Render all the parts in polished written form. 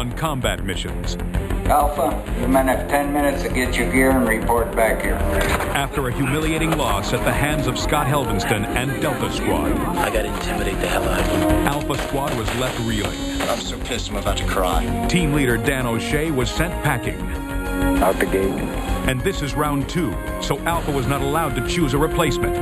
on combat missions. Alpha, you men have 10 minutes to get your gear and report back here. After a humiliating loss at the hands of Scott Helvenston and Delta Squad, I gotta intimidate the hell out of him. Alpha Squad was left reeling. I'm so pissed I'm about to cry. Team leader Dan O'Shea was sent packing. Out the gate. And this is round 2, so Alpha was not allowed to choose a replacement.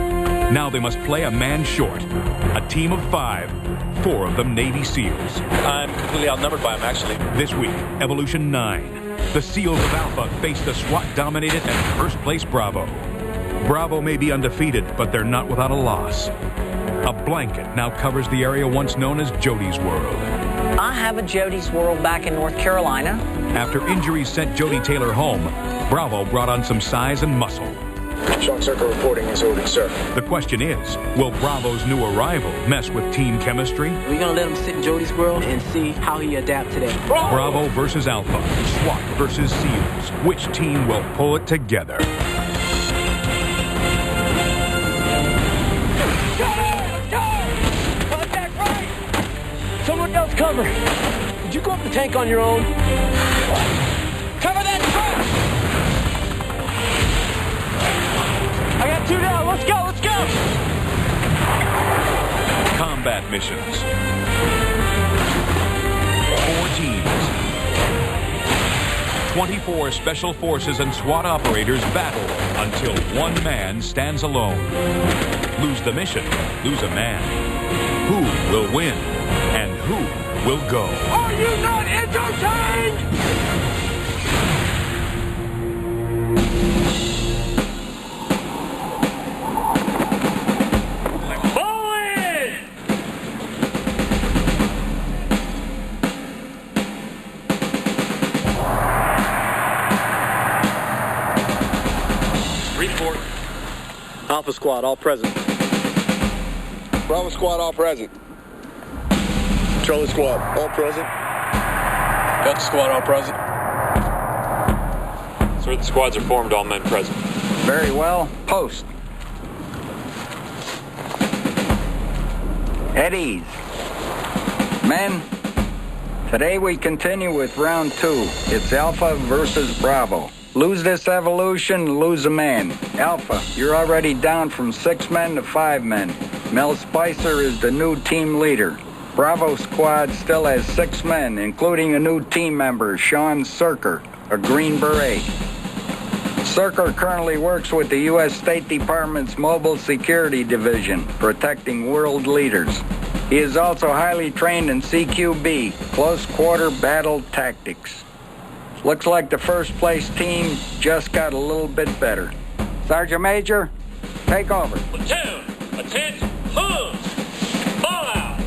Now they must play a man short. A team of 5, 4 of them Navy SEALs. I'm completely outnumbered by him, actually. This week, Evolution 9. The SEALs of Alpha face the SWAT-dominated and first-place Bravo. Bravo may be undefeated, but they're not without a loss. A blanket now covers the area once known as Jody's World. I have a Jody's World back in North Carolina. After injuries sent Jody Taylor home, Bravo brought on some size and muscle. Sean Circle reporting as ordered, sir. The question is, will Bravo's new arrival mess with team chemistry? We're going to let him sit in Jody's World and see how he adapts to that. Bravo versus Alpha, SWAT versus SEALs. Which team will pull it together? Contact right! Someone else cover. Did you go up the tank on your own? Cover that truck! I got 2 down. Let's go, let's go! Combat missions. 4 teams. 24 special forces and SWAT operators battle until one man stands alone. Lose the mission, lose a man. Who will win and who will go? Are you not entertained? Report. Alpha Squad, all present. Bravo Squad, all present. Charlie Squad, all present. Delta Squad, all present. Sir, the squads are formed, all men present. Very well. Post. At ease. Men, today we continue with round 2. It's Alpha versus Bravo. Lose this evolution, lose a man. Alpha, you're already down from 6 men to 5 men. Mel Spicer is the new team leader. Bravo Squad still has 6 men, including a new team member, Sean Cirker, a Green Beret. Cirker currently works with the U.S. State Department's Mobile Security Division, protecting world leaders. He is also highly trained in CQB, close quarter battle tactics. Looks like the first place team just got a little bit better. Sergeant Major, take over. Platoon, attention, move! Ball out!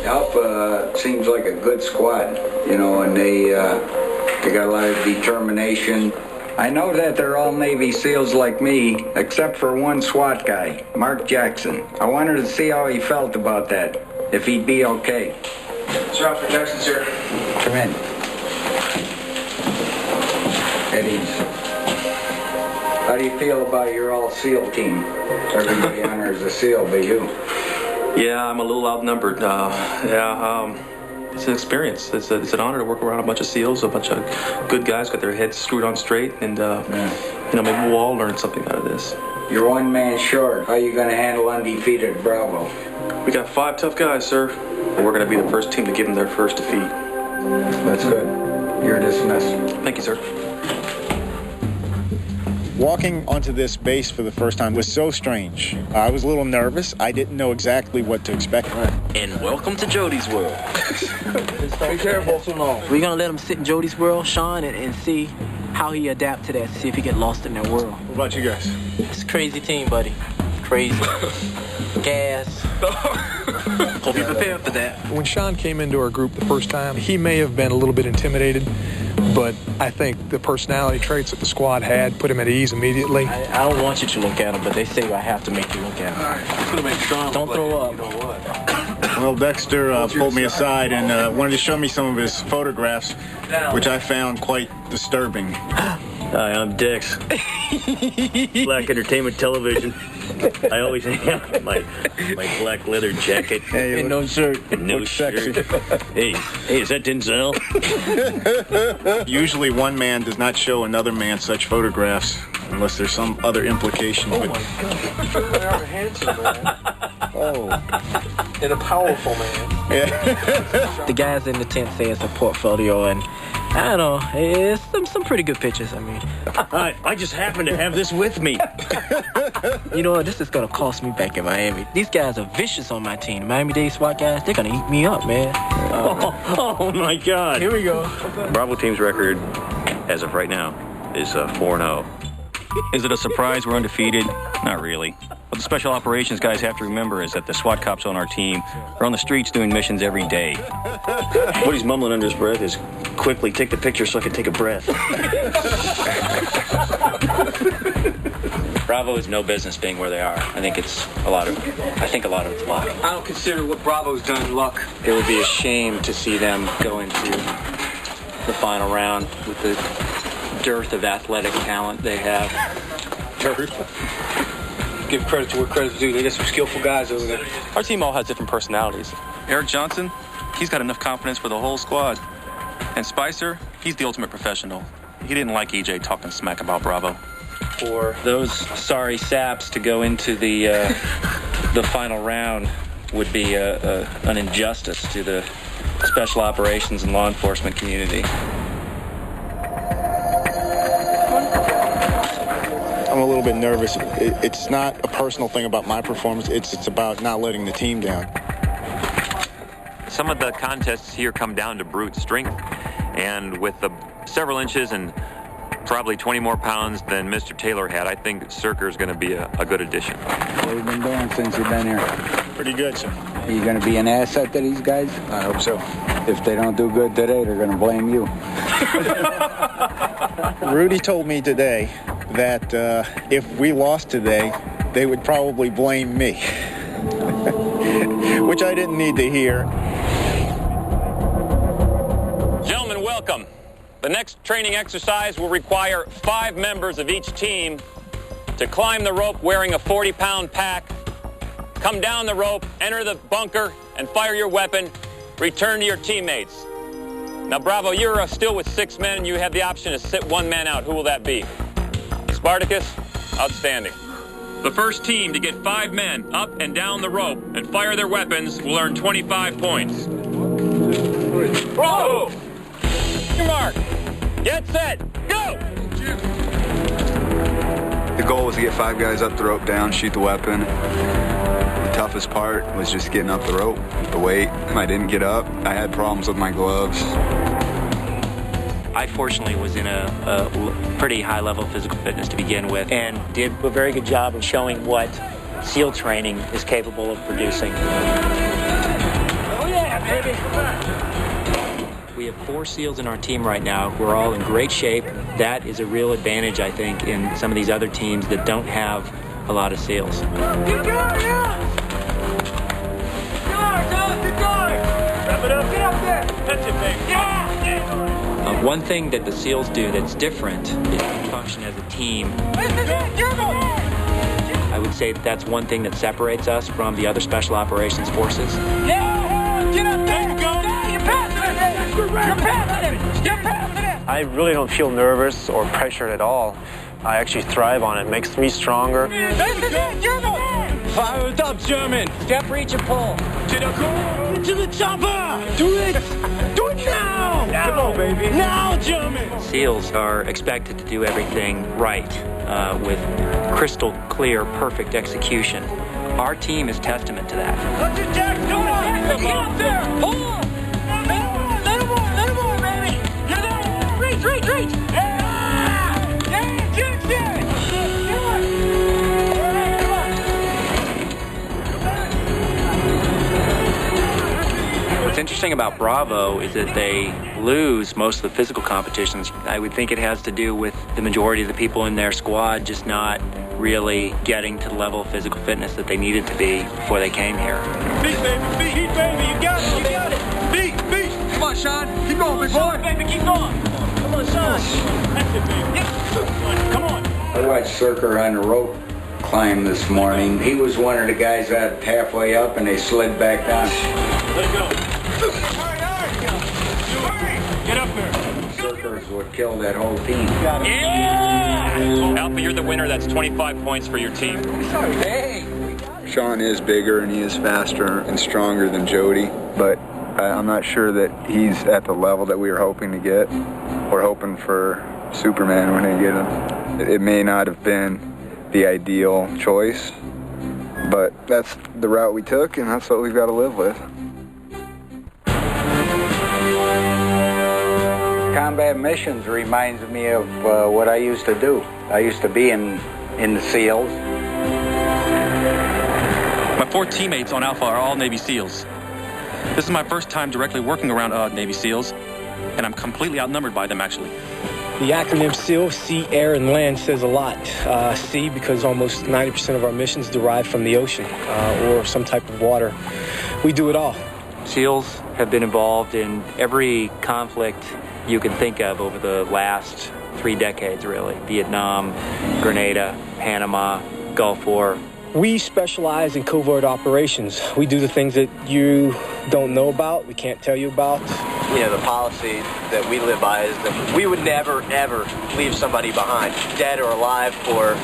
Alpha seems like a good squad, you know, and they got a lot of determination. I know that they're all Navy SEALs like me, except for one SWAT guy, Mark Jackson. I wanted to see how he felt about that, if he'd be okay. Sir, Officer Jackson, sir. Come in. At ease. How do you feel about your all-SEAL team? Everybody honors a SEAL, but you. Yeah, I'm a little outnumbered. It's an experience. It's an honor to work around a bunch of SEALs, a bunch of good guys, got their heads screwed on straight, and maybe we'll all learn something out of this. You're 1 man short. How are you going to handle undefeated Bravo? We got 5 tough guys, sir, and we're going to be the first team to give them their first defeat. That's good. You're dismissed. Thank you, sir. Walking onto this base for the first time was so strange. I was a little nervous. I didn't know exactly what to expect. And welcome to Jody's World. Be careful so long. We're going to let him sit in Jody's World, Sean, and see how he adapts to that, see if he get lost in that world. What about you guys? It's a crazy team, buddy. Crazy. Gas. Hope you're prepared for that. When Sean came into our group the first time, he may have been a little bit intimidated, but I think the personality traits that the squad had put him at ease immediately. I don't want you to look at him, but they say I have to make you look at him. All right, it's going to make Sean Don't throw up. You know what? Well, Dexter pulled me aside and wanted to show me some of his photographs, which I found quite disturbing. Hi, I'm Dix. Black Entertainment Television. I always have my black leather jacket. Hey, and no shirt. And no shirt. Hey, is that Denzel? Usually one man does not show another man such photographs unless there's some other implication. Oh, my God. You really are a handsome man. Oh. And a powerful man. The guys in the tent say it's a portfolio, and I don't know, it's some pretty good pictures. I mean, I just happen to have this with me. You know what? This is gonna cost me back in Miami. These guys are vicious on my team. The Miami-Dade SWAT guys, they're gonna eat me up, man. Oh my God! Here we go. Bravo team's record, as of right now, is 4-0. Is it a surprise we're undefeated? Not really. What the special operations guys have to remember is that the SWAT cops on our team are on the streets doing missions every day. What he's mumbling under his breath is, quickly, take the picture so I can take a breath. Bravo has no business being where they are. I think a lot of it's luck. I don't consider what Bravo's done luck. It would be a shame to see them go into the final round with the dearth of athletic talent they have. Dearth? Give credit to where credit's due. They got some skillful guys over there. Our team all has different personalities. Eric Johnson, he's got enough confidence for the whole squad. And Spicer, he's the ultimate professional. He didn't like EJ talking smack about Bravo. For those sorry saps to go into the final round would be an injustice to the special operations and law enforcement community. I'm a little bit nervous. It's not a personal thing about my performance. It's about not letting the team down. Some of the contests here come down to brute strength, and with the several inches and probably 20 more pounds than Mr. Taylor had, I think Cirker is going to be a good addition. What have you been doing since you've been here? Pretty good, sir. Are you going to be an asset to these guys? I hope so. If they don't do good today, they're going to blame you. Rudy told me today that if we lost today, they would probably blame me, which I didn't need to hear. Gentlemen, welcome. The next training exercise will require 5 members of each team to climb the rope wearing a 40-pound pack, come down the rope, enter the bunker, and fire your weapon. Return to your teammates. Now, Bravo, you're still with 6 men. You have the option to sit 1 man out. Who will that be? Spartacus, outstanding. The first team to get 5 men up and down the rope and fire their weapons will earn 25 points. Bravo! Your mark. Get set. Go! The goal was to get 5 guys up the rope down, shoot the weapon. The toughest part was just getting up the rope, the weight. I didn't get up. I had problems with my gloves. I fortunately was in a pretty high level of physical fitness to begin with, and did a very good job of showing what SEAL training is capable of producing. Oh yeah, baby! We have 4 SEALs in our team right now. We're all in great shape. That is a real advantage, I think, in some of these other teams that don't have a lot of SEALs. Good guard, yeah! Good guard! Wrap it up, get up there! That's it, baby. Yeah! One thing that the SEALs do that's different is to function as a team. I would say that's one thing that separates us from the other special operations forces. Yeah! Get up there! There you go! You're passing it! You're passing it! You're passing it! I really don't feel nervous or pressured at all. I actually thrive on it. It makes me stronger. Fire it up, German! Step, reach, and pull. To the chopper! Do it! Do it now! Come on, baby. Now, German! SEALs are expected to do everything right with crystal clear, perfect execution. Our team is testament to that. Let's get Jack! Come on! Get up there! Hold on! Let him on, baby! Get there! Reach! Yeah! Get it! What's interesting about Bravo is that they lose most of the physical competitions. I would think it has to do with the majority of the people in their squad just not really getting to the level of physical fitness that they needed to be before they came here. Beat, baby! You got it! Beat! Come on, Sean. Keep going, big boy. Baby, keep going. Come on, Sean. That's it, baby. Come on. I watched Cirker on the rope climb this morning. He was one of the guys that halfway up and they slid back down. Let go. Get up there. Circers would kill that whole team. Yeah! Alpha, you're the winner. That's 25 points for your team. Hey! Sean is bigger and he is faster and stronger than Jody, but I'm not sure that he's at the level that we were hoping to get. We're hoping for Superman when they get him. It may not have been the ideal choice, but that's the route we took and that's what we've got to live with. Combat missions reminds me of what I used to do. I used to be in the SEALs. My 4 teammates on Alpha are all Navy SEALs. This is my first time directly working around Navy SEALs, and I'm completely outnumbered by them, actually. The acronym SEAL, Sea, Air, and Land, says a lot. Sea, because almost 90% of our missions derive from the ocean or some type of water. We do it all. SEALs have been involved in every conflict you can think of over the last 3 decades, really. Vietnam, Grenada, Panama, Gulf War. We specialize in covert operations. We do the things that you don't know about, we can't tell you about. You know, the policy that we live by is that we would never, ever leave somebody behind, dead or alive or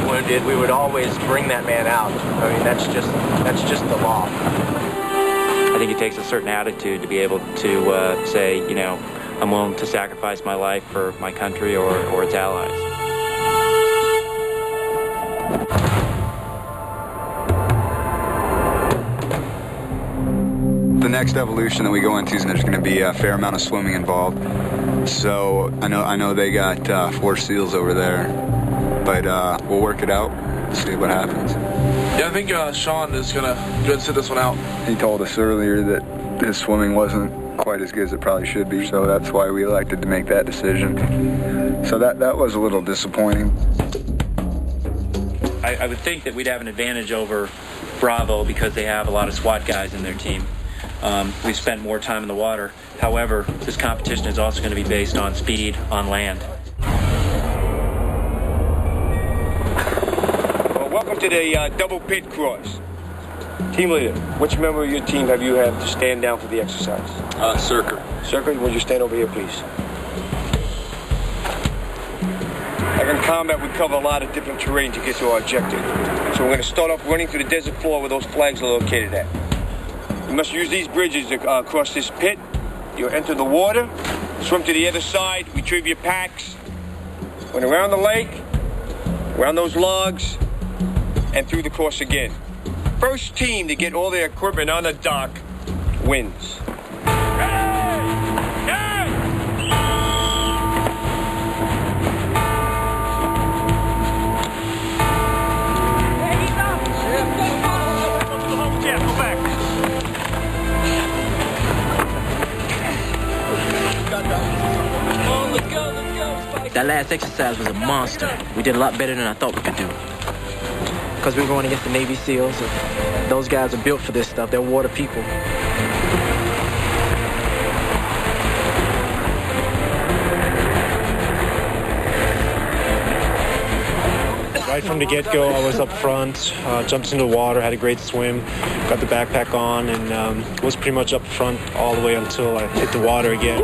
wounded. We would always bring that man out. I mean, that's just the law. I think it takes a certain attitude to be able to say, you know, I'm willing to sacrifice my life for my country or its allies. The next evolution that we go into is there's going to be a fair amount of swimming involved. So I know they got 4 SEALs over there, but we'll work it out, see what happens. Yeah, I think Sean is going to go ahead and sit this one out. He told us earlier that his swimming wasn't quite as good as it probably should be, so that's why we elected to make that decision. So that was a little disappointing. I would think that we'd have an advantage over Bravo because they have a lot of SWAT guys in their team. We've spent more time in the water. However, this competition is also going to be based on speed on land. Well, welcome to the double pit cross. Team leader, which member of your team have you had to stand down for the exercise? Cirker. Circle, would you stand over here, please? Like in combat, we cover a lot of different terrain to get to our objective. So we're going to start off running through the desert floor where those flags are located at. You must use these bridges to cross this pit. You'll enter the water, swim to the other side, retrieve your packs, went around the lake, around those logs, and through the course again. First team to get all their equipment on the dock wins. That last exercise was a monster. We did a lot better than I thought we could do. Because we're going against the Navy SEALs, and those guys are built for this stuff. They're water people. Right from the get-go, I was up front, jumped into the water, had a great swim, got the backpack on, and was pretty much up front all the way until I hit the water again.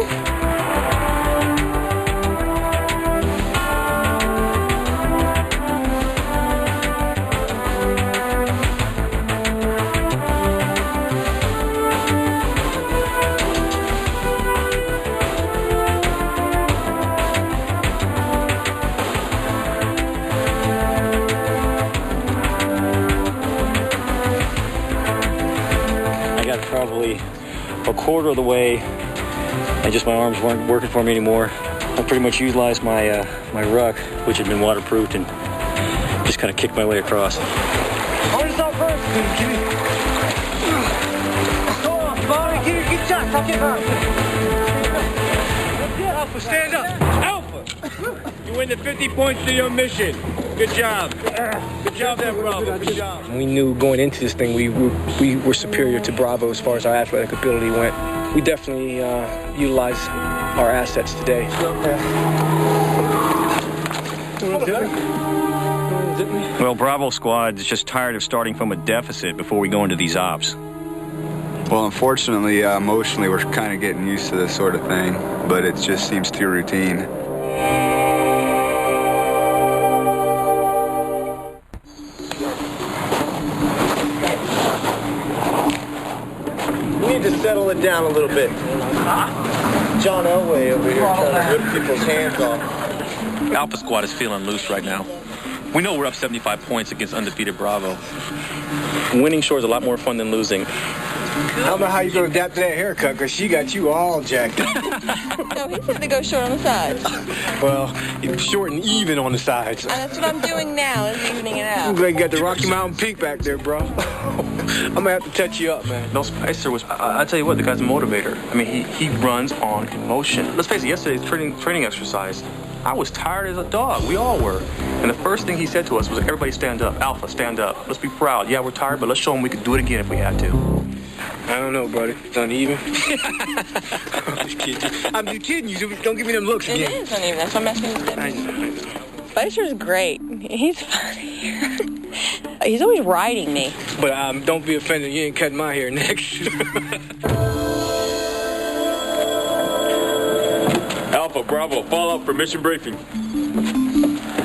Probably a quarter of the way, and just my arms weren't working for me anymore. I pretty much utilized my my ruck, which had been waterproofed, and just kind of kicked my way across. Hold us up first. Go on, Bobby. Get shots. I'll get her. Alpha, stand up. Alpha, you win the 50 points to your mission. Good job. Good job there, Bravo. Good job. We knew going into this thing we were superior to Bravo as far as our athletic ability went. We definitely utilized our assets today. Well, Bravo squad is just tired of starting from a deficit before we go into these ops. Well, unfortunately, emotionally, we're kind of getting used to this sort of thing, but it just seems too routine. We need to settle it down a little bit. John Elway over here trying to rip people's hands off. Alpha Squad is feeling loose right now. We know we're up 75 points against undefeated Bravo. Winning sure is a lot more fun than losing. I don't know how you're going to adapt to that haircut, because she got you all jacked up. No, he said to go short on the sides. Well, you're short and even on the sides. And that's what I'm doing now, is evening it out. I'm glad you got the Rocky Mountain Peak back there, bro. I'm going to have to touch you up, man. No, Spicer was, I tell you what, the guy's a motivator. I mean, he runs on emotion. Let's face it, yesterday's training exercise, I was tired as a dog. We all were. And the first thing he said to us was, everybody stand up. Alpha, stand up. Let's be proud. Yeah, we're tired, but let's show them we could do it again if we had to. I don't know, buddy. It's uneven. I'm just kidding. I'm just kidding you. Don't give me them looks again. It is uneven. That's why I'm asking you. I know. Spicer's great. He's funny. He's always riding me. But don't be offended. You ain't cutting my hair next. Alpha, Bravo, fall out for mission briefing.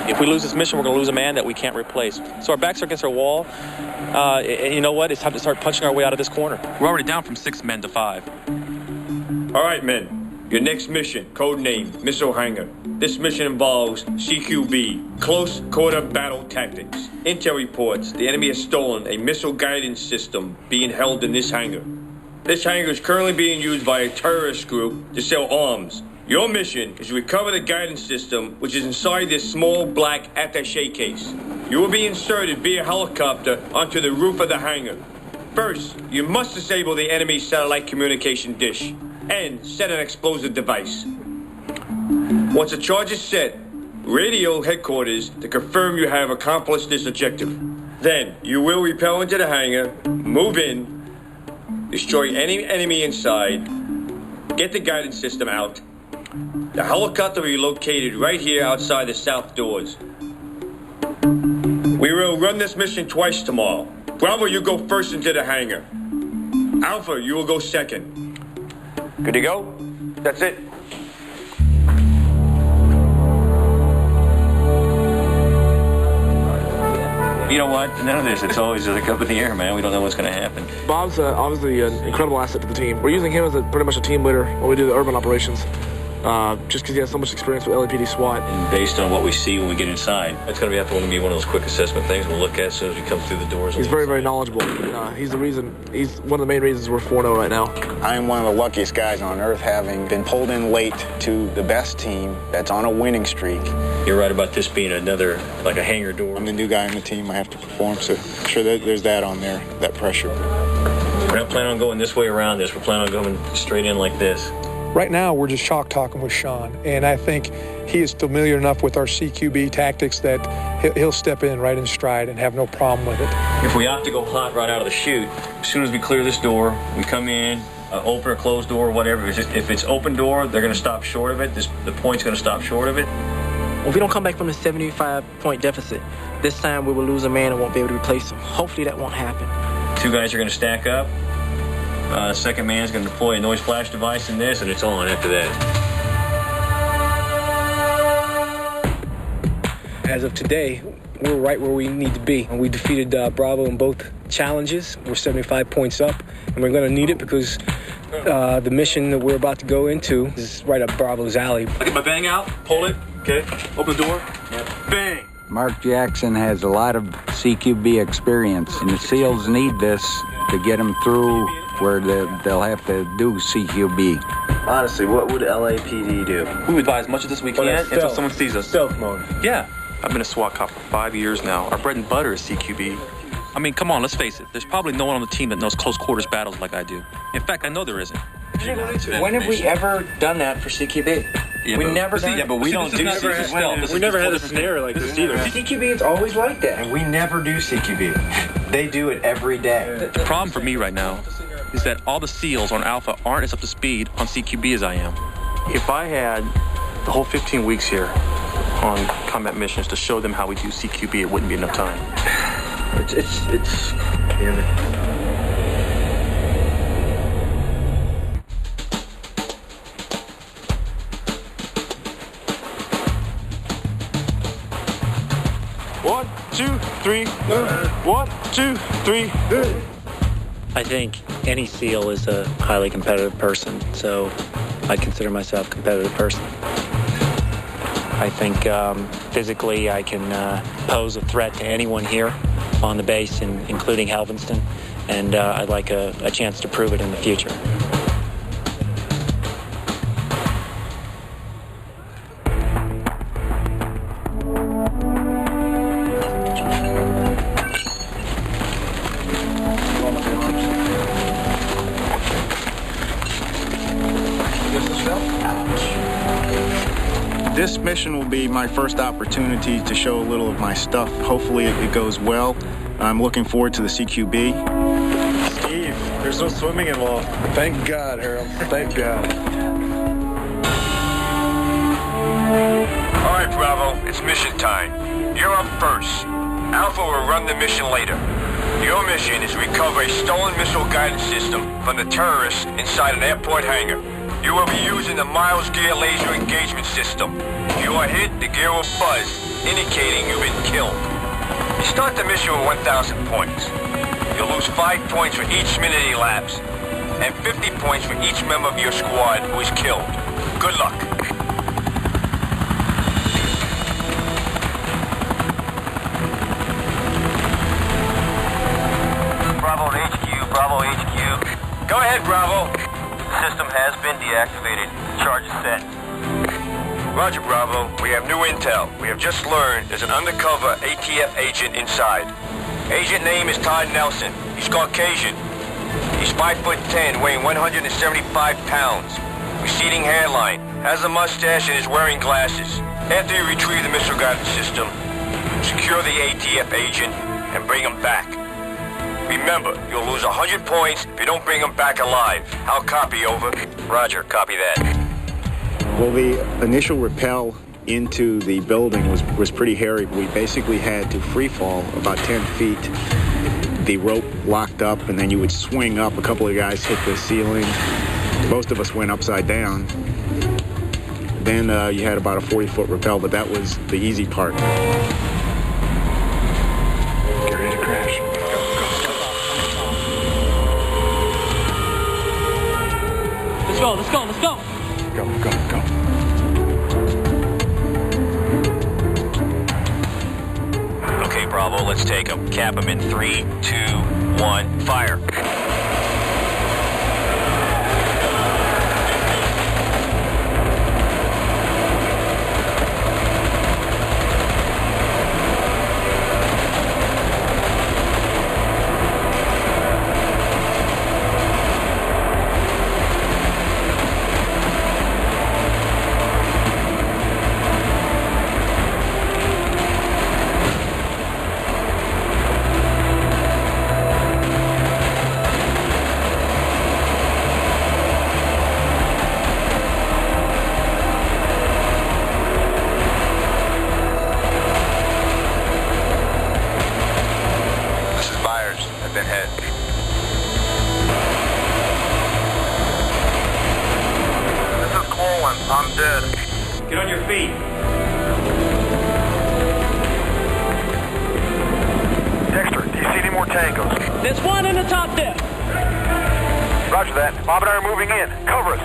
If we lose this mission, we're going to lose a man that we can't replace. So our backs are against our wall. And you know what? It's time to start punching our way out of this corner. We're already down from 6 men to 5. All right, men. Your next mission, code name, Missile Hangar. This mission involves CQB, Close Quarter Battle Tactics. Intel reports the enemy has stolen a missile guidance system being held in this hangar. This hangar is currently being used by a terrorist group to sell arms. Your mission is to recover the guidance system, which is inside this small black attaché case. You will be inserted via helicopter onto the roof of the hangar. First, you must disable the enemy satellite communication dish and set an explosive device. Once the charge is set, radio headquarters to confirm you have accomplished this objective. Then, you will repel into the hangar, move in, destroy any enemy inside, get the guidance system out. The helicopter will be located right here outside the south doors. We will run this mission twice tomorrow. Bravo, you go first into the hangar. Alpha, you will go second. Good to go? That's it. You know what? None of this. It's always like up in the air, man. We don't know what's going to happen. Bob's obviously an incredible asset to the team. We're using him as pretty much a team leader when we do the urban operations. Just because he has so much experience with LAPD SWAT. And based on what we see when we get inside, it's going to be one of those quick assessment things we'll look at as soon as we come through the doors. He's very, very knowledgeable. He's one of the main reasons we're 4-0 right now. I am one of the luckiest guys on earth, having been pulled in late to the best team that's on a winning streak. You're right about this being another, like a hangar door. I'm the new guy on the team. I have to perform, so I'm sure that there's that on there, that pressure. We're not planning on going this way around this. We're planning on going straight in like this. Right now, we're just chalk talking with Sean, and I think he is familiar enough with our CQB tactics that he'll step in right in stride and have no problem with it. If we have to go hot right out of the chute, as soon as we clear this door, we come in, open or closed door, whatever. If it's open door, they're going to stop short of it. The point's going to stop short of it. Well, if we don't come back from the 75-point deficit, this time we will lose a man and won't be able to replace him. Hopefully that won't happen. 2 guys are going to stack up. Second man's going to deploy a noise flash device in this, and it's on after that. As of today, we're right where we need to be. We defeated Bravo in both challenges. We're 75 points up, and we're going to need it because the mission that we're about to go into is right up Bravo's alley. I get my bang out, pull it, okay, open the door, bang. Mark Jackson has a lot of CQB experience, and the SEALs need this to get them through where they'll have to do CQB. Honestly, what would LAPD do? We would buy as much of this as we can until someone sees us. Stealth mode. Yeah. I've been a SWAT cop for 5 years now. Our bread and butter is CQB. I mean, come on, let's face it. There's probably no one on the team that knows close quarters battles like I do. In fact, I know there isn't. When have we ever done that for CQB? Yeah, we but- never but see, done yeah, but we it. don't do CQB stealth. We never had a snare like this either. CQB is always like that, and we never do CQB. They do it every day. The problem for me right now is that all the SEALs on Alpha aren't as up to speed on CQB as I am. If I had the whole 15 weeks here on combat missions to show them how we do CQB, it wouldn't be enough time. It's One, two, three. 1, 2, 3. I think any SEAL is a highly competitive person, so I consider myself a competitive person. I think physically I can pose a threat to anyone here on the base, including Helvenston, and I'd like a chance to prove it in the future. This mission will be my first opportunity to show a little of my stuff. Hopefully it goes well. I'm looking forward to the CQB. Steve, there's no swimming involved. Thank God, Harold. Thank God. All right, Bravo, it's mission time. You're up first. Alpha will run the mission later. Your mission is to recover a stolen missile guidance system from the terrorists inside an airport hangar. You will be using the Miles Gear laser engagement system. If you are hit, the gear will buzz, indicating you've been killed. You start the mission with 1,000 points. You'll lose 5 points for each minute elapsed, and 50 points for each member of your squad who is killed. Good luck. Bravo to HQ, Bravo HQ. Go ahead, Bravo. System has been deactivated. Charge is set. Roger, Bravo. We have new intel. We have just learned there's an undercover ATF agent inside. Agent name is Todd Nelson. He's Caucasian. He's 5'10", weighing 175 pounds. Receding hairline. Has a mustache and is wearing glasses. After you retrieve the missile guidance system, secure the ATF agent and bring him back. Remember, you'll lose 100 points if you don't bring him back alive. I'll copy, over. Roger, copy that. Well, the initial rappel into the building was pretty hairy. We basically had to free fall about 10 feet. The rope locked up, and then you would swing up. A couple of guys hit the ceiling. Most of us went upside down. Then you had about a 40-foot rappel, but that was the easy part. Get ready to crash. Let's go. Go. Okay, Bravo, let's take him. Cap him in 3, 2, 1, fire. I'm dead. Get on your feet. Dexter, do you see any more tangos? There's one in the top deck. Roger that. Bob and I are moving in. Cover us.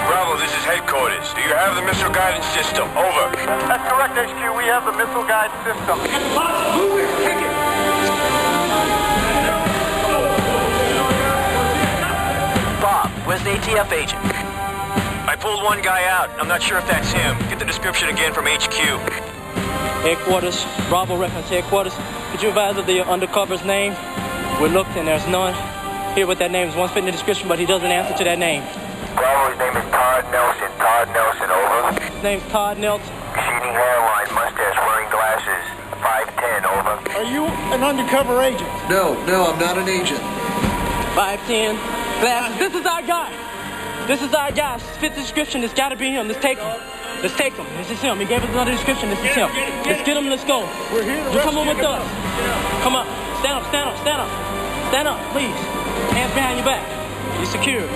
Bravo, this is headquarters. Do you have the missile guidance system? Over. That's correct, HQ. We have the missile guidance system. Move it. Take it. Bob, where's the ATF agent? I pulled one guy out. I'm not sure if that's him. Get the description again from HQ. Headquarters, Bravo reference headquarters. Could you advise of the undercover's name? We looked and there's none here with that name. There's one fit in the description, but he doesn't answer to that name. Bravo's name is Todd Nelson. Todd Nelson, over. His name's Todd Nelson. Receding hairline, mustache, wearing glasses. 5'10", over. Are you an undercover agent? No, I'm not an agent. 5'10", glasses. This is our guy. This is our guy. Fit the description. It's got to be him. Let's take him. Let's take him. This is him. He gave us another description. This is him. Let's get him. Let's go. We're here to You come on rescue with him. us. Come up. Stand up. Stand up. Stand up. Stand up, please. Hands behind your back. You're secure.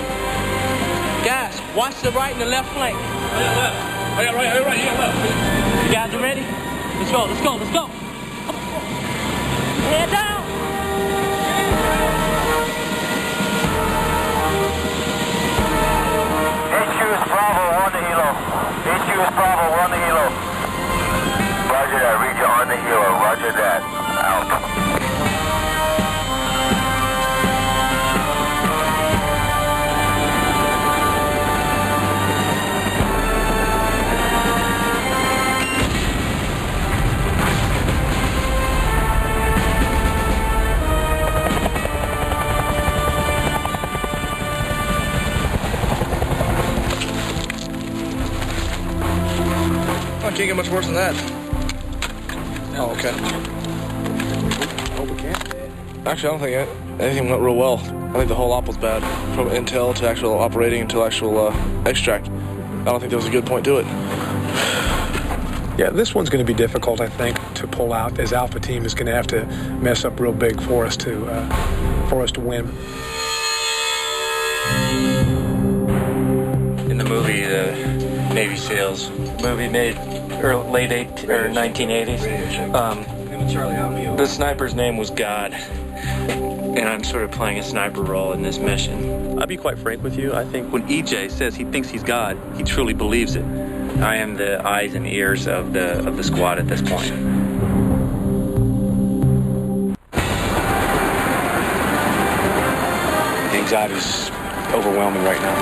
Guys, watch the right and the left flank. I got right. You guys are ready? Let's go. Let's go. Let's go. Head down. HQ is Bravo, on the helo. HQ is Bravo, on the helo. Roger that, read you on the helo. Roger that. Out. I can't get much worse than that. Oh, okay. Actually, I don't think anything went real well. I think the whole op was bad. From intel to actual operating until actual extract. I don't think there was a good point to it. Yeah, this one's going to be difficult, I think, to pull out, as Alpha Team is going to have to mess up real big for us to win. In the movie, the Navy SEALs movie made late 1980s. The sniper's name was God, and I'm sort of playing a sniper role in this mission. I'll be quite frank with you. I think when EJ says he thinks he's God, he truly believes it. I am the eyes and ears of the squad at this point. The anxiety is overwhelming right now.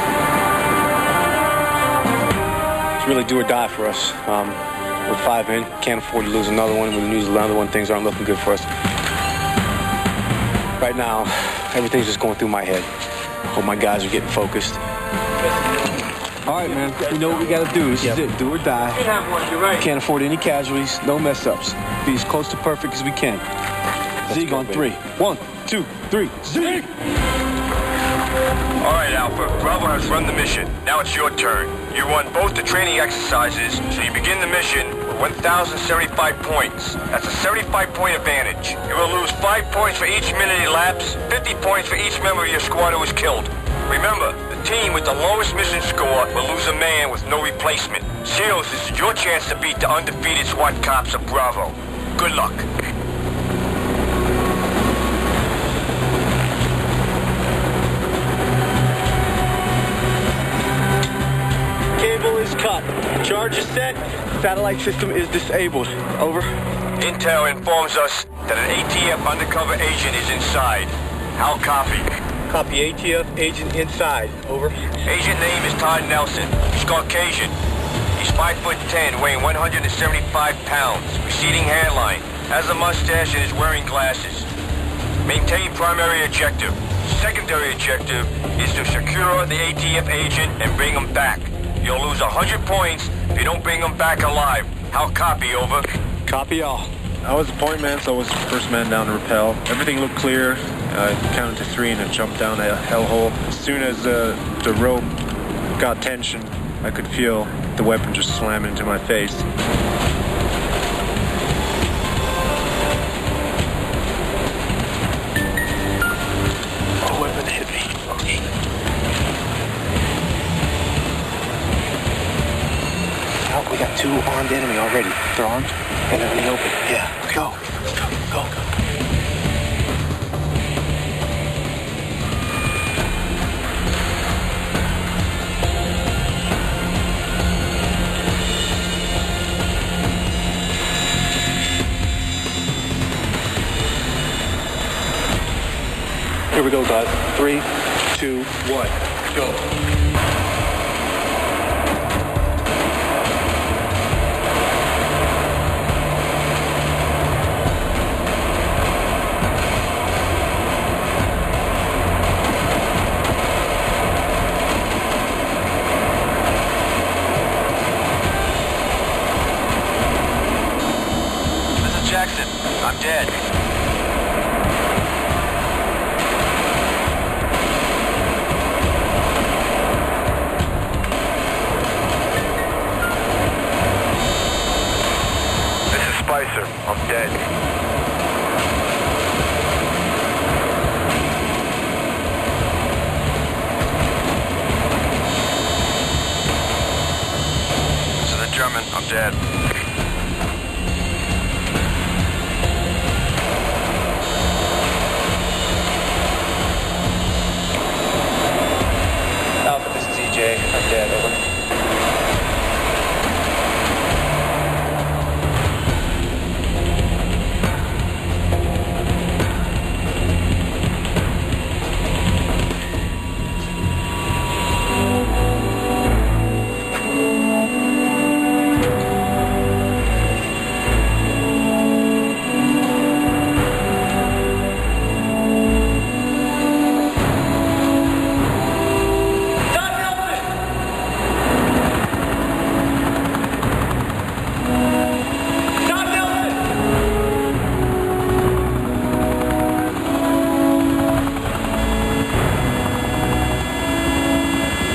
It's really do or die for us. We're 5 in, can't afford to lose another one. When we lose another one, things aren't looking good for us. Right now, everything's just going through my head. Hope my guys are getting focused. All right, man, we know what we got to do. This is it, do or die. Can't afford any casualties, no mess-ups. Be as close to perfect as we can. Zeke on 3. 1, 2, 3, Zeke! All right, Alpha. Bravo has run the mission. Now it's your turn. You won both the training exercises, so you begin the mission with 1,075 points. That's a 75-point advantage. You will lose 5 points for each minute elapsed, 50 points for each member of your squad who was killed. Remember, the team with the lowest mission score will lose a man with no replacement. SEALs, this is your chance to beat the undefeated SWAT cops of Bravo. Good luck. Cable is cut. Charge is set. Satellite system is disabled. Over. Intel informs us that an ATF undercover agent is inside. How copy? Copy, ATF agent inside. Over. Agent name is Todd Nelson. He's Caucasian. He's 5'10", weighing 175 pounds. Receding hairline. Has a mustache and is wearing glasses. Maintain primary objective. Secondary objective is to secure the ATF agent and bring him back. You'll lose 100 points if you don't bring him back alive. How copy, over? Copy all. I was the point man, so I was the first man down to rappel. Everything looked clear. I counted to 3 and then jumped down a hellhole. As soon as the rope got tension, I could feel the weapon just slamming into my face. The weapon hit me. Out, we got 2 armed enemy already. They're armed and they're in the open. Yeah, go. Go. Here we go, guys. 3, 2, 1, go.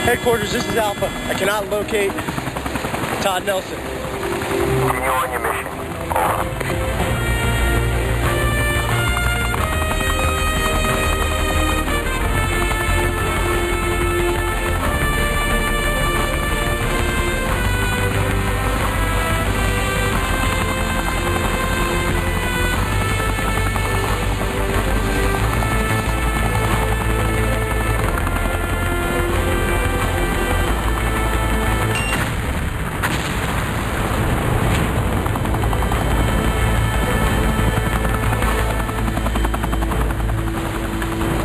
Headquarters, this is Alpha. I cannot locate Todd Nelson. Continue on your mission.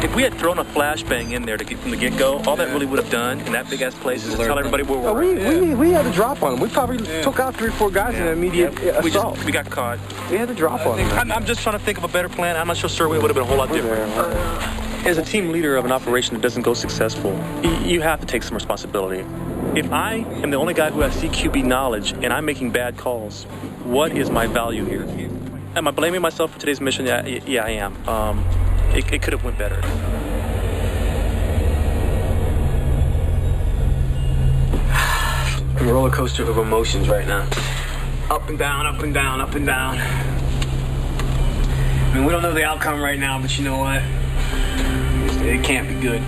If we had thrown a flashbang in there to get from the get-go, all that really would have done in that big-ass place is tell everybody where we're We had a drop on him. We probably took out 3 or 4 guys in an immediate assault. We got caught. We had a drop on him. I'm just trying to think of a better plan. I'm not so sure it would have been a whole lot different. As a team leader of an operation that doesn't go successful, you have to take some responsibility. If I am the only guy who has CQB knowledge and I'm making bad calls, what is my value here? Am I blaming myself for today's mission? Yeah, I am. It could have went better. A roller coaster of emotions right now. Up and down, up and down, up and down. I mean, we don't know the outcome right now, but you know what? It can't be good.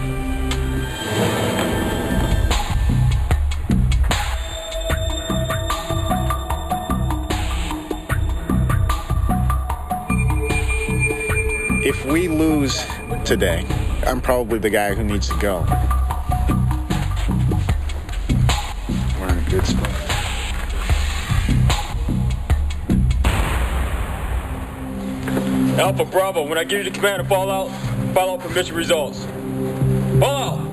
If we lose today, I'm probably the guy who needs to go. We're in a good spot. Alpha Bravo, when I give you the command to fall out for mission results. Fall out!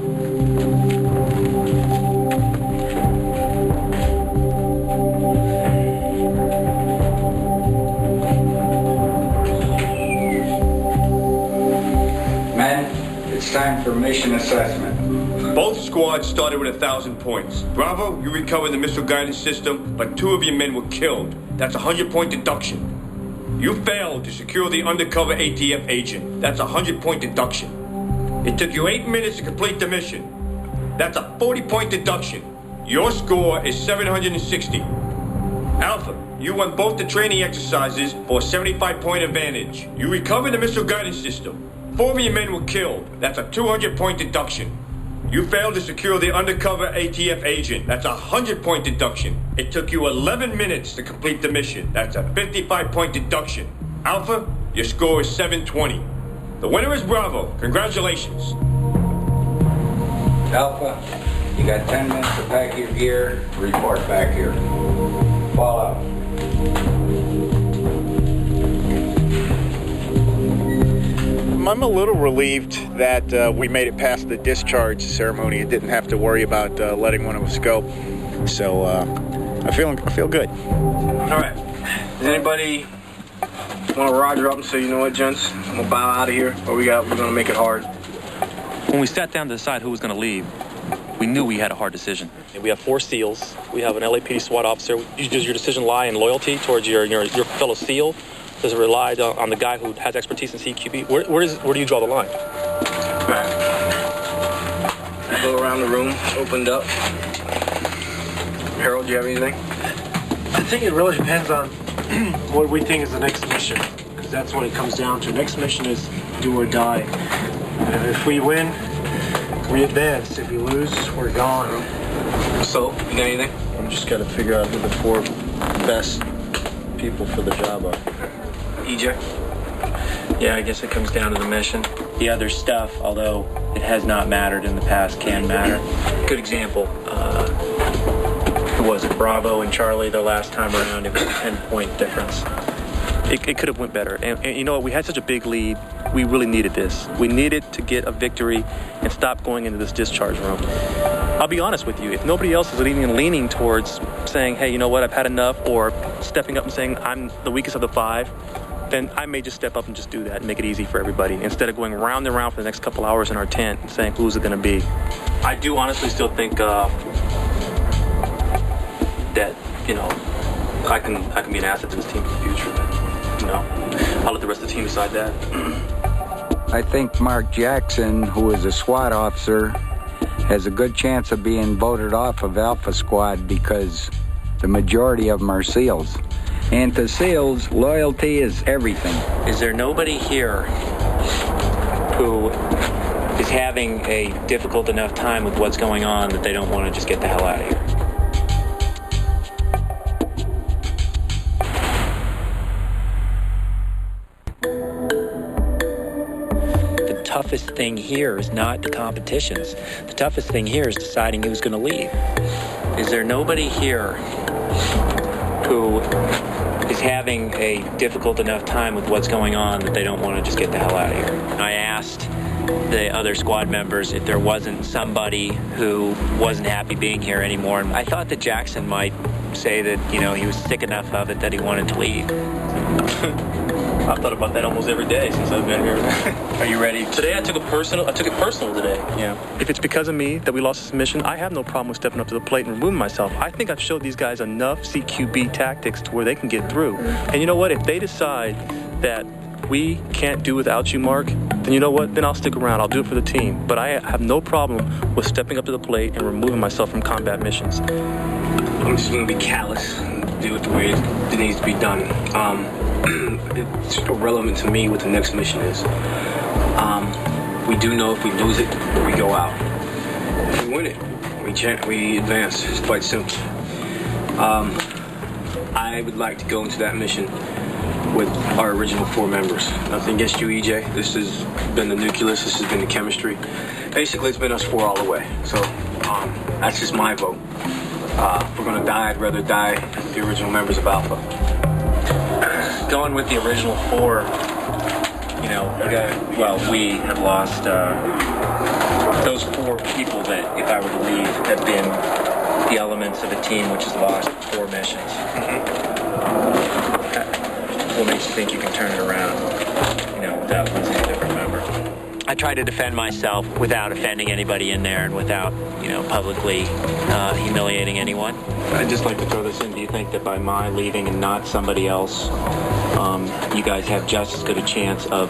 It's time for mission assessment. Both squads started with 1,000 points. Bravo, you recovered the missile guidance system, but 2 of your men were killed. That's a 100-point deduction. You failed to secure the undercover ATF agent. That's a 100-point deduction. It took you 8 minutes to complete the mission. That's a 40-point deduction. Your score is 760. Alpha, you won both the training exercises for a 75-point advantage. You recovered the missile guidance system. 4 of your men were killed. That's a 200-point deduction. You failed to secure the undercover ATF agent. That's a 100-point deduction. It took you 11 minutes to complete the mission. That's a 55-point deduction. Alpha, your score is 720. The winner is Bravo. Congratulations. Alpha, you got 10 minutes to pack your gear. Report back here. Fall out. I'm a little relieved that we made it past the discharge ceremony and didn't have to worry about letting one of us go. So I feel good. All right. Does anybody want to Roger up and say, you know what, gents, I'm gonna bow out of here, or we're gonna make it hard? When we sat down to decide who was going to leave, we knew we had a hard decision. We have 4 SEALs. We have an LAPD SWAT officer. Does your decision lie in loyalty towards your fellow SEAL? Does it rely on the guy who has expertise in CQB? Where do you draw the line? All right. Go around the room, opened up. Harold, do you have anything? I think it really depends on what we think is the next mission, because that's what it comes down to. Next mission is do or die. If we win, we advance. If we lose, we're gone. So, you got anything? I'm just got to figure out who the 4 best people for the job are. EJ? Yeah, I guess it comes down to the mission. The other stuff, although it has not mattered in the past, can matter. Good example. Who was it? Bravo and Charlie, their last time around, it was a 10-point difference. It could have went better. And you know what? We had such a big lead. We really needed this. We needed to get a victory and stop going into this discharge room. I'll be honest with you. If nobody else is leaning towards saying, hey, you know what, I've had enough, or stepping up and saying I'm the weakest of the 5, then I may just step up and just do that and make it easy for everybody, instead of going round and round for the next couple hours in our tent and saying, who's it going to be? I do honestly still think that, you know, I can be an asset to this team in the future. You know, I'll let the rest of the team decide that. I think Mark Jackson, who is a SWAT officer, has a good chance of being voted off of Alpha Squad because the majority of them are SEALs. And to SEALs, loyalty is everything. Is there nobody here who is having a difficult enough time with what's going on that they don't want to just get the hell out of here? The toughest thing here is not the competitions. The toughest thing here is deciding who's going to leave. Is there nobody here who is having a difficult enough time with what's going on that they don't want to just get the hell out of here? I asked the other squad members if there wasn't somebody who wasn't happy being here anymore, and I thought that Jackson might say that, you know, he was sick enough of it that he wanted to leave. I've thought about that almost every day since I've been here. Are you ready? Today I took it personal today. Yeah. If it's because of me that we lost this mission, I have no problem with stepping up to the plate and removing myself. I think I've showed these guys enough CQB tactics to where they can get through. And you know what? If they decide that we can't do without you, Mark, then you know what? Then I'll stick around. I'll do it for the team. But I have no problem with stepping up to the plate and removing myself from combat missions. I'm just going to be callous and do it the way it needs to be done. It's irrelevant to me what the next mission is. We do know if we lose it, we go out. If we win it, we advance. It's quite simple. I would like to go into that mission with our original 4 members. Nothing against you, EJ. This has been the nucleus. This has been the chemistry. Basically, it's been us 4 all the way. So that's just my vote. If we're going to die, I'd rather die with the original members of Alpha. Going with the original 4, you know, we have lost those 4 people that, if I were to leave, have been the elements of a team which has lost 4 missions. What makes you think you can turn it around, you know, without losing a different member? I try to defend myself without offending anybody in there and without, you know, publicly humiliating anyone. I'd just like to throw this in. Do you think that by my leaving and not somebody else, you guys have just as good a chance of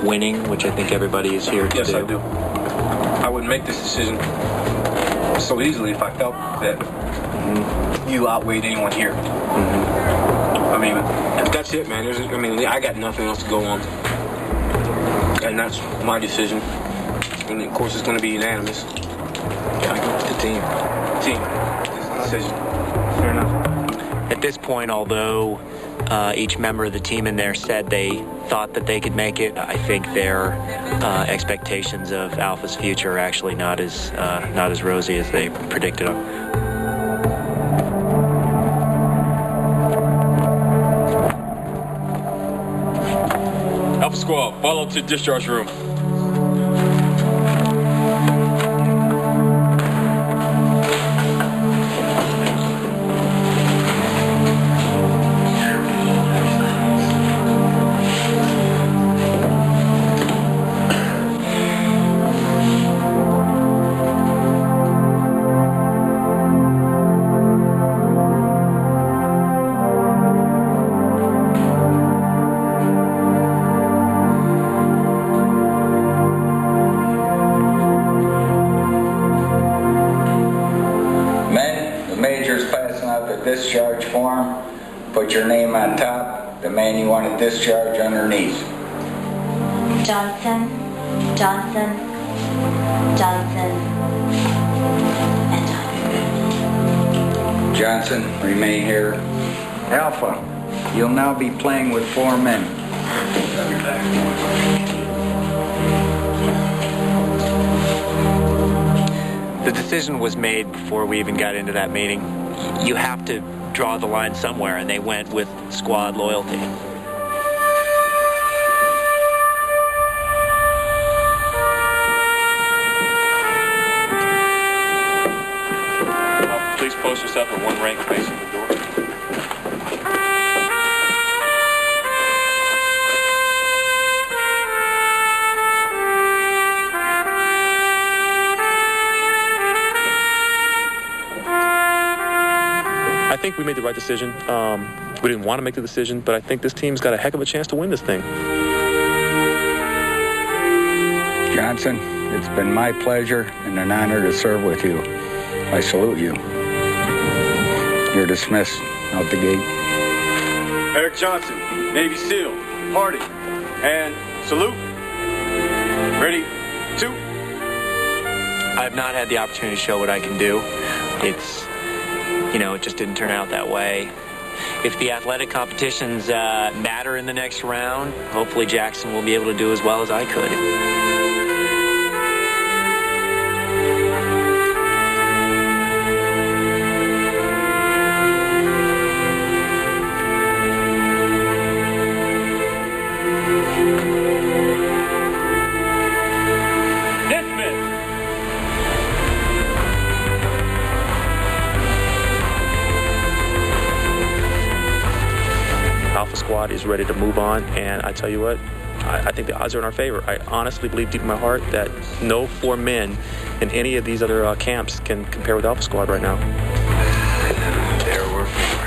winning, which I think everybody is here to do? Yes, I do. I wouldn't make this decision so easily if I felt that you outweighed anyone here. I mean, that's it, man. I got nothing else to go on. And that's my decision. And of course, it's going to be unanimous. I go with the team. Team. It's the decision. Fair enough. At this point, although each member of the team in there said they thought that they could make it, I think their expectations of Alpha's future are actually not as rosy as they predicted them. Alpha Squad, follow to discharge room. Discharge form, put your name on top, the man you want to discharge underneath. Johnson, Johnson, Johnson, and Johnson. Johnson, remain here. Alpha, you'll now be playing with 4 men. The decision was made before we even got into that meeting. You have to draw the line somewhere, and they went with squad loyalty. Please post yourself at 1 rank facing the door. I think we made the right decision. We didn't want to make the decision, but I think this team's got a heck of a chance to win this thing. Johnson. it's been my pleasure and an honor to serve with you. I salute you. You're dismissed out the gate. Eric Johnson, Navy SEAL, Hardy, and salute. Ready, 2. I have not had the opportunity to show what I can do. It just didn't turn out that way. If the athletic competitions matter in the next round, hopefully Jackson will be able to do as well as I could. Alpha Squad is ready to move on, and I tell you what, I think the odds are in our favor. I honestly believe deep in my heart that no 4 men in any of these other camps can compare with Alpha Squad right now. There were 4.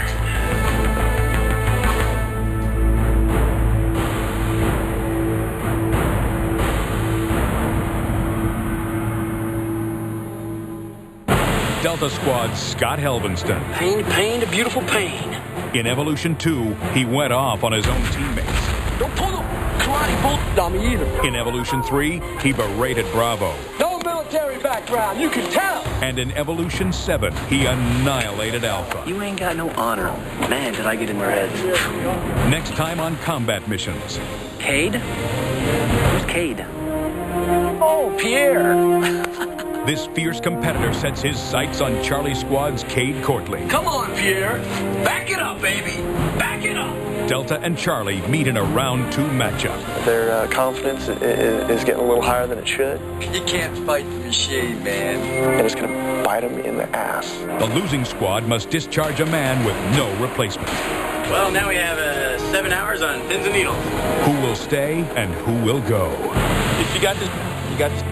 Delta Squad's Scott Helvenston. Pain to beautiful pain. In Evolution 2, he went off on his own teammates. Don't pull the karate bullshit on me either. In Evolution 3, he berated Bravo. No military background, you can tell. And in Evolution 7, he annihilated Alpha. You ain't got no honor. Man, did I get in their heads. Next time on Combat Missions. Cade? Who's Cade? Oh, Pierre. This fierce competitor sets his sights on Charlie Squad's Cade Courtley. Come on, Pierre. Back it up, baby. Back it up. Delta and Charlie meet in a round 2 matchup. Their confidence is getting a little higher than it should. You can't fight for your shade, man. And it's going to bite them in the ass. The losing squad must discharge a man with no replacement. Well, now we have 7 hours on pins and needles. Who will stay and who will go? If you got this, you got this.